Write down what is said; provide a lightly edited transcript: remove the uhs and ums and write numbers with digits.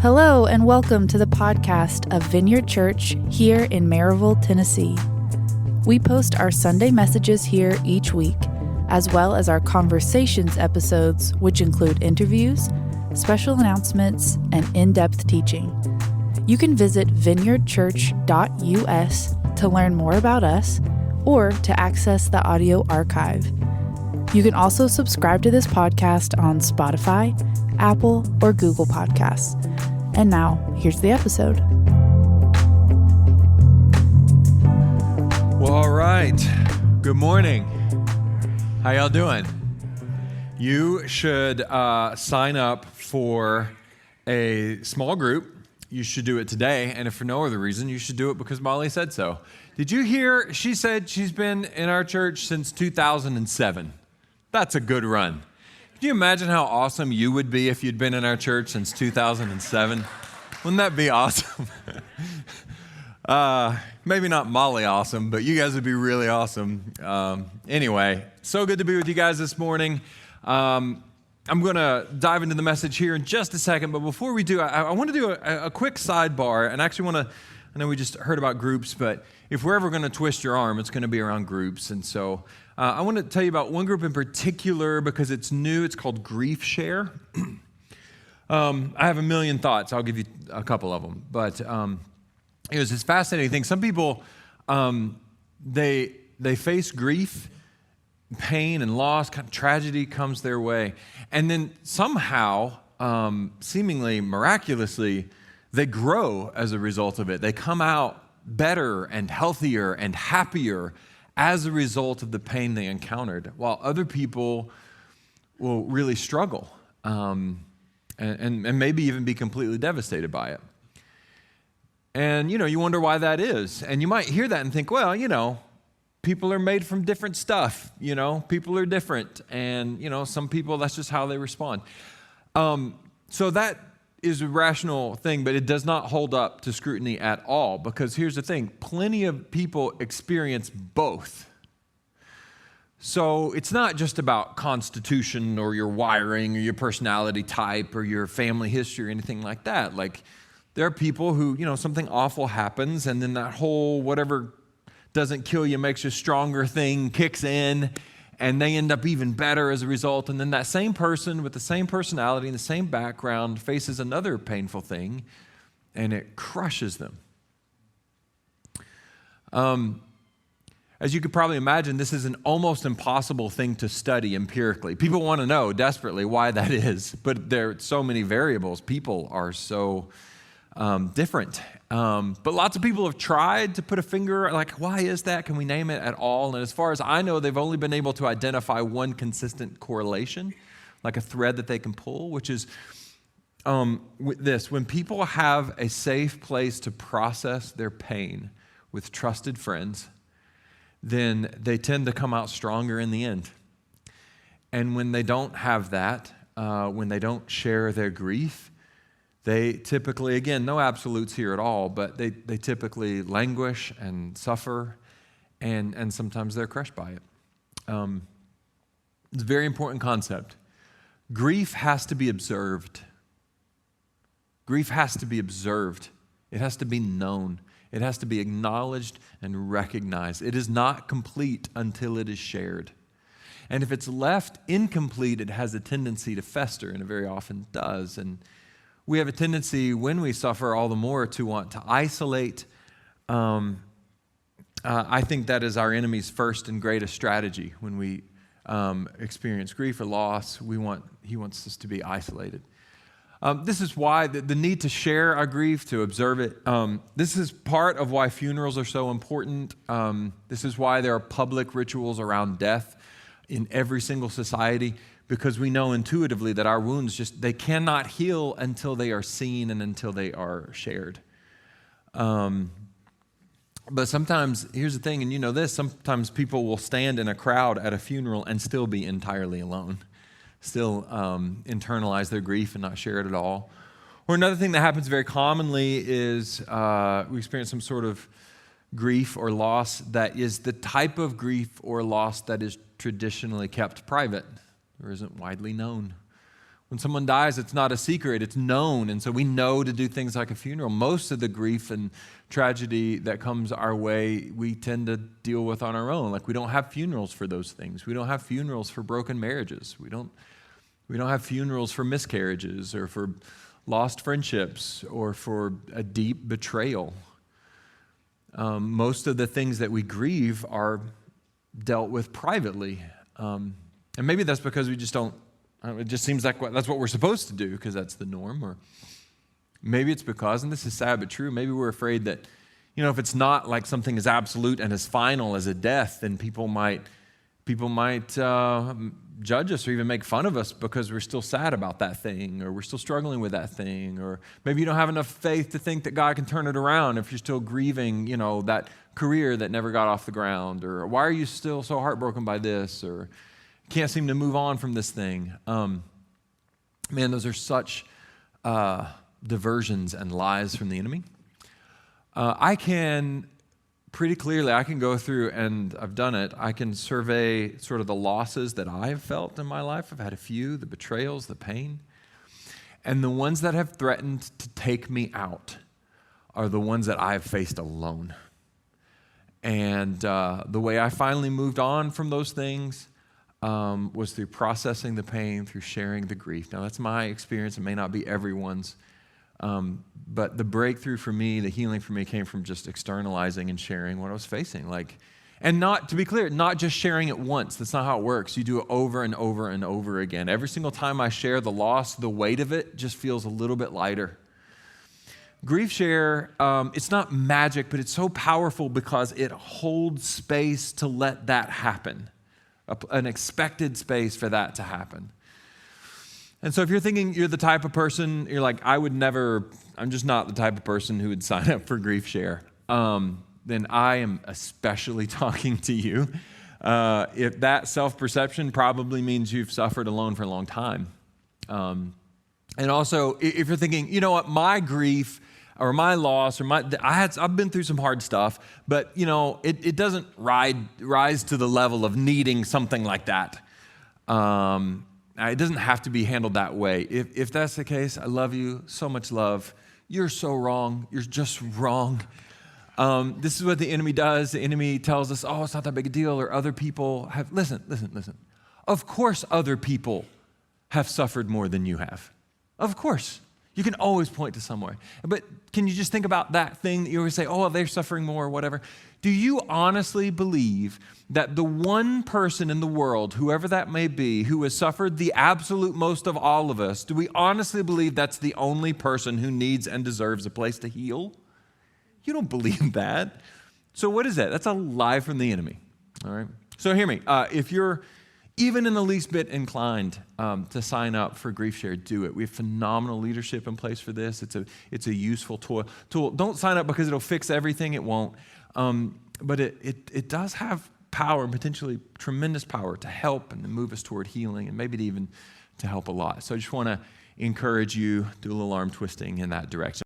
Hello and welcome to the podcast of Vineyard Church here in Maryville, Tennessee. We post our Sunday messages here each week, as well as our conversations episodes, which include interviews, special announcements, and in-depth teaching. You can visit vineyardchurch.us to learn more about us or to access the audio archive. You can also subscribe to this podcast on Spotify, Apple, or Google Podcasts. And now, here's the episode. Well, all right. Good morning. How y'all doing? You should sign up for a small group. You should do it today, and if for no other reason, you should do it because Molly said so. Did you hear? She said she's been in our church since 2007. That's a good run. Can you imagine how awesome you would be if you'd been in our church since 2007? Wouldn't that be awesome? Maybe not Molly awesome, but you guys would be really awesome. Anyway, so good to be with you guys this morning. I'm going to dive into the message here in just a second, but before we do, I want to do a quick sidebar, and actually I know we just heard about groups, but if we're ever going to twist your arm, it's going to be around groups, and so I want to tell you about one group in particular because it's new. It's called Grief Share. I have a million thoughts. I'll give you a couple of them, but it was this fascinating thing. Some people, they face grief, pain, and loss. Kind of tragedy comes their way, and then somehow, seemingly miraculously, they grow as a result of it. They come out better and healthier and happier as a result of the pain they encountered, while other people will really struggle and maybe even be completely devastated by it. And, you wonder why that is. And you might hear that and think, well, people are made from different stuff. People are different. And, some people, that's just how they respond. So that is a rational thing, but it does not hold up to scrutiny at all, because here's the thing, plenty of people experience both. So it's not just about constitution or your wiring or your personality type or your family history or anything like that. Like, there are people who, something awful happens, and then that whole whatever doesn't kill you makes you stronger thing kicks in, and they end up even better as a result. And then that same person with the same personality and the same background faces another painful thing, and it crushes them. As you could probably imagine, this is an almost impossible thing to study empirically. People want to know desperately why that is, but there are so many variables. People are so different. But lots of people have tried to put a finger, like, why is that? Can we name it at all? And as far as I know, they've only been able to identify one consistent correlation, like a thread that they can pull, which is with this. When people have a safe place to process their pain with trusted friends, then they tend to come out stronger in the end. And when they don't have that, when they don't share their grief, they typically, again, no absolutes here at all, but they typically languish and suffer, and sometimes they're crushed by it. It's a very important concept. Grief has to be observed. Grief has to be observed. It has to be known. It has to be acknowledged and recognized. It is not complete until it is shared. And if it's left incomplete, it has a tendency to fester, and it very often does. And we have a tendency, when we suffer, all the more to want to isolate. I think that is our enemy's first and greatest strategy. When we experience grief or loss, he wants us to be isolated. This is why the need to share our grief, to observe it. This is part of why funerals are so important. This is why there are public rituals around death in every single society, because we know intuitively that our wounds they cannot heal until they are seen and until they are shared. But sometimes, here's the thing, and you know this, sometimes people will stand in a crowd at a funeral and still be entirely alone, still internalize their grief and not share it at all. Or another thing that happens very commonly is we experience some sort of grief or loss that is the type of grief or loss that is traditionally kept private or isn't widely known. When someone dies, it's not a secret, it's known. And so we know to do things like a funeral. Most of the grief and tragedy that comes our way, we tend to deal with on our own. Like, we don't have funerals for those things. We don't have funerals for broken marriages. We don't have funerals for miscarriages or for lost friendships or for a deep betrayal. Most of the things that we grieve are dealt with privately. And maybe that's because we just don't, it just seems like that's what we're supposed to do because that's the norm. Or maybe it's because, and this is sad but true, maybe we're afraid that, if it's not like something as absolute and as final as a death, then people might judge us or even make fun of us because we're still sad about that thing, or we're still struggling with that thing, or maybe you don't have enough faith to think that God can turn it around if you're still grieving, that career that never got off the ground, or why are you still so heartbroken by this, or can't seem to move on from this thing. Man, those are such diversions and lies from the enemy. I can go through, and I've done it, I can survey sort of the losses that I've felt in my life. I've had a few, the betrayals, the pain. And the ones that have threatened to take me out are the ones that I've faced alone. And the way I finally moved on from those things was through processing the pain, through sharing the grief. Now, that's my experience. It may not be everyone's. But the breakthrough for me, the healing for me, came from just externalizing and sharing what I was facing. And not, to be clear, not just sharing it once. That's not how it works. You do it over and over and over again. Every single time I share the loss, the weight of it just feels a little bit lighter. Grief share, it's not magic, but it's so powerful because it holds space to let that happen. An expected space for that to happen. And so if you're thinking you're the type of person, you're like, I'm just not the type of person who would sign up for grief share, then I am especially talking to you. If that self-perception probably means you've suffered alone for a long time. And also, if you're thinking, my grief or my loss or I've been through some hard stuff, but it doesn't rise to the level of needing something like that. It doesn't have to be handled that way. If that's the case, I love you, so much love. You're so wrong. You're just wrong. This is what the enemy does. The enemy tells us, it's not that big a deal, or other people have. Listen. Of course other people have suffered more than you have. Of course. You can always point to somewhere. But can you just think about that thing that you always say, they're suffering more or whatever? Do you honestly believe that the one person in the world, whoever that may be, who has suffered the absolute most of all of us, do we honestly believe that's the only person who needs and deserves a place to heal? You don't believe that. So what is that? That's a lie from the enemy. All right? So hear me. If you're even in the least bit inclined to sign up for Grief Share, do it. We have phenomenal leadership in place for this. It's a useful tool. Don't sign up because it'll fix everything. It won't. But it does have power, and potentially tremendous power, to help and to move us toward healing, and maybe even to help a lot. So I just want to encourage you, do a little arm twisting in that direction.